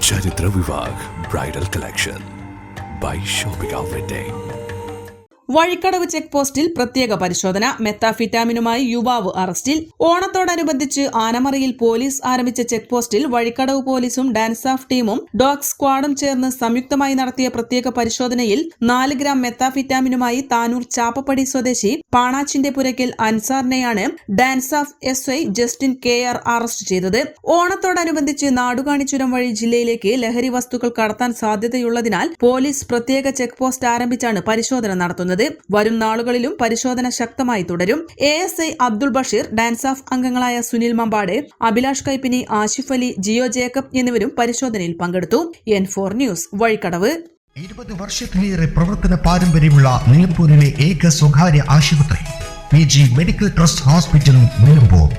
ചരിത്ര Vivah bridal collection by shopping wedding. Vazhikkadavu check പോസ്റ്റിൽ പ്രത്യേക പരിശോധന. മെത്താഫിറ്റാമിനുമായി യുവാവ് അറസ്റ്റിൽ. ഓണത്തോടനുബന്ധിച്ച് ആനമറയിൽ പോലീസ് ആരംഭിച്ച ചെക്ക് പോസ്റ്റിൽ വഴിക്കടവ് പോലീസും ഡാൻസ് ഓഫ് ടീമും ഡോഗ് സ്ക്വാഡും ചേർന്ന് സംയുക്തമായി നടത്തിയ പ്രത്യേക പരിശോധനയിൽ 4 ഗ്രാം മെത്താഫിറ്റാമിനുമായി താനൂർ ചാപ്പപ്പടി സ്വദേശി പാണാച്ചിന്റെ പുരയ്ക്കൽ അൻസാറിനെയാണ് DANSAF SI Justin KR arrest ചെയ്തത്. ഓണത്തോടനുബന്ധിച്ച് നാടുകാണിച്ചുരം വഴി ജില്ലയിലേക്ക് ലഹരി വസ്തുക്കൾ കടത്താൻ സാധ്യതയുള്ളതിനാൽ പോലീസ് പ്രത്യേക ചെക്ക് പോസ്റ്റ് ആരംഭിച്ചാണ് പരിശോധന നടത്തുന്നത്. വരും നാളുകളിലും പരിശോധന ശക്തമായി തുടരും. ASI Abdul Basheer, dance of അംഗങ്ങളായ സുനിൽ മമ്പാട്, അഭിലാഷ് കൈപ്പിനി, ആഷിഫ് അലി, ജിയോ ജേക്കബ് എന്നിവരും പരിശോധനയിൽ പങ്കെടുത്തു. N4 news, Vazhikkadavu. 20 വർഷത്തിലേറെ പ്രവർത്തന പാരമ്പര്യമുള്ള നിലമ്പൂരിലെ ഏക സ്വകാര്യ ആശുപത്രി PG medical trust hospital Nilambur.